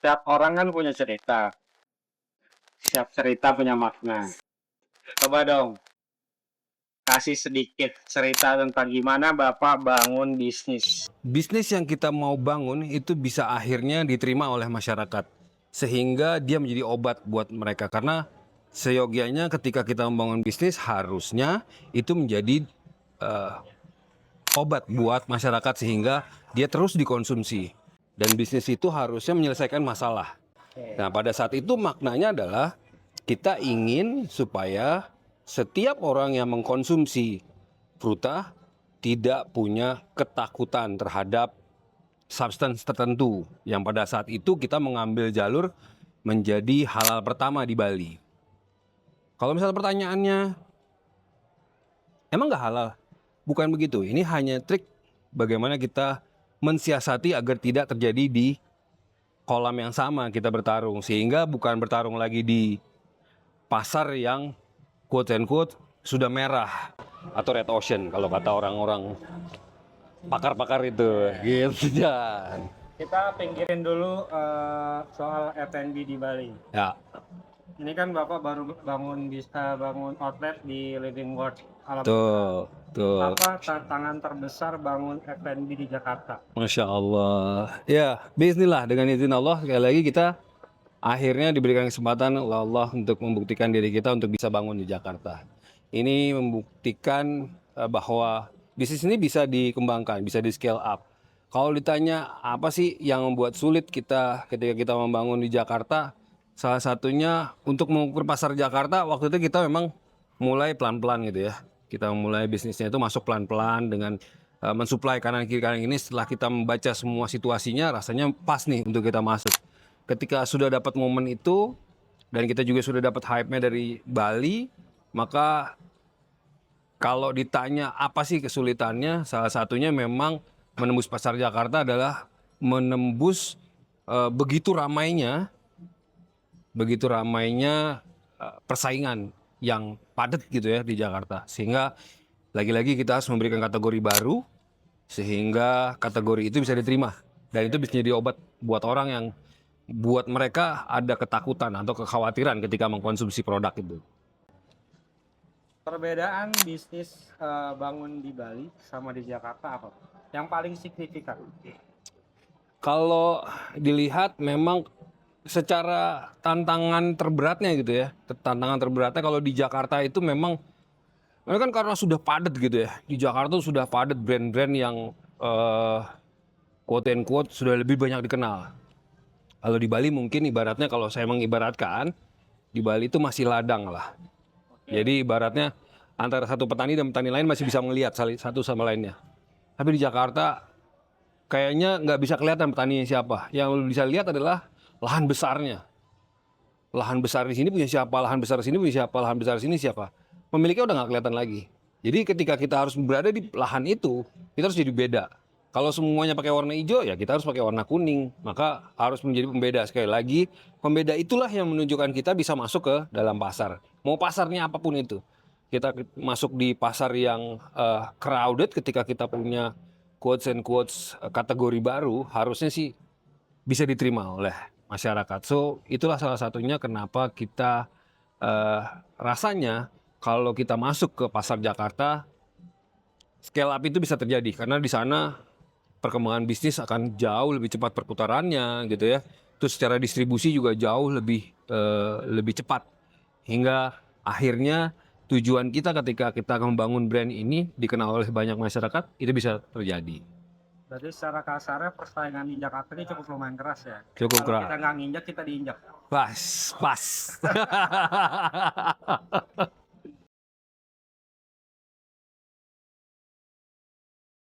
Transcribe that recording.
Setiap orang kan punya cerita. Setiap cerita punya makna. Coba dong, kasih sedikit cerita tentang gimana Bapak bangun bisnis. Bisnis yang kita mau bangun itu bisa akhirnya diterima oleh masyarakat sehingga dia menjadi obat buat mereka, karena seyogianya ketika kita membangun bisnis harusnya itu menjadi obat buat masyarakat sehingga dia terus dikonsumsi, dan bisnis itu harusnya menyelesaikan masalah. Nah, pada saat itu maknanya adalah kita ingin supaya setiap orang yang mengkonsumsi Fruta tidak punya ketakutan terhadap substance tertentu yang pada saat itu kita mengambil jalur menjadi halal pertama di Bali. Kalau misalnya pertanyaannya, emang nggak halal? Bukan begitu. Ini hanya trik bagaimana kita mensiasati agar tidak terjadi di kolam yang sama kita bertarung. Sehingga bukan bertarung lagi di pasar yang quote and quote sudah merah atau red ocean kalau kata orang-orang pakar-pakar itu gitu. Jan. Kita pinggirin dulu soal F&B di Bali. Ya, Ini kan Bapak baru bangun outlet di Living World Alam. tuh. Apa tantangan terbesar bangun F&B di Jakarta? Masya Allah. Ya, bismillah, dengan izin Allah sekali lagi kita akhirnya diberikan kesempatan oleh Allah untuk membuktikan diri kita untuk bisa bangun di Jakarta. Ini membuktikan bahwa bisnis ini bisa dikembangkan, bisa di scale up. Kalau ditanya apa sih yang membuat sulit kita ketika kita membangun di Jakarta, salah satunya untuk mengukur pasar Jakarta, waktu itu kita memang mulai pelan-pelan gitu ya. Kita mulai bisnisnya itu masuk pelan-pelan dengan mensuplai kanan kiri kanan ini. Setelah kita membaca semua situasinya, rasanya pas nih untuk kita masuk. Ketika sudah dapat momen itu dan kita juga sudah dapat hype-nya dari Bali, maka kalau ditanya apa sih kesulitannya, salah satunya memang menembus pasar Jakarta adalah menembus begitu ramainya persaingan yang padat gitu ya di Jakarta. Sehingga lagi-lagi kita harus memberikan kategori baru sehingga kategori itu bisa diterima. Dan itu bisa jadi obat buat orang yang buat mereka ada ketakutan atau kekhawatiran ketika mengkonsumsi produk itu. Perbedaan bisnis bangun di Bali sama di Jakarta apa? Yang paling signifikan? Kalau dilihat memang secara tantangan terberatnya gitu ya. Tantangan terberatnya kalau di Jakarta itu memang kan karena sudah padat gitu ya. Di Jakarta sudah padat brand-brand yang quote and quote sudah lebih banyak dikenal. Kalau di Bali mungkin ibaratnya, kalau saya mengibaratkan, di Bali itu masih ladang lah. Jadi ibaratnya antara satu petani dan petani lain masih bisa melihat satu sama lainnya. Tapi di Jakarta kayaknya nggak bisa kelihatan petaninya siapa. Yang bisa lihat adalah lahan besarnya. Lahan besar di sini punya siapa, lahan besar di sini punya siapa, lahan besar di sini siapa. Pemiliknya udah nggak kelihatan lagi. Jadi ketika kita harus berada di lahan itu, kita harus jadi beda. Kalau semuanya pakai warna hijau, ya kita harus pakai warna kuning. Maka harus menjadi pembeda. Sekali lagi, pembeda itulah yang menunjukkan kita bisa masuk ke dalam pasar. Mau pasarnya apapun itu. Kita masuk di pasar yang crowded ketika kita punya quotes and quotes kategori baru, harusnya sih bisa diterima oleh masyarakat. So, itulah salah satunya kenapa kita rasanya kalau kita masuk ke pasar Jakarta, scale up itu bisa terjadi. Karena di sana perkembangan bisnis akan jauh lebih cepat perputarannya gitu ya. Terus secara distribusi juga jauh lebih cepat. Hingga akhirnya tujuan kita ketika kita membangun brand ini dikenal oleh banyak masyarakat, itu bisa terjadi. Berarti secara kasarnya persaingan di Jakarta ini cukup lumayan keras ya? Cukup Kalau keras. kita nggak nginjak, kita diinjak. Pas.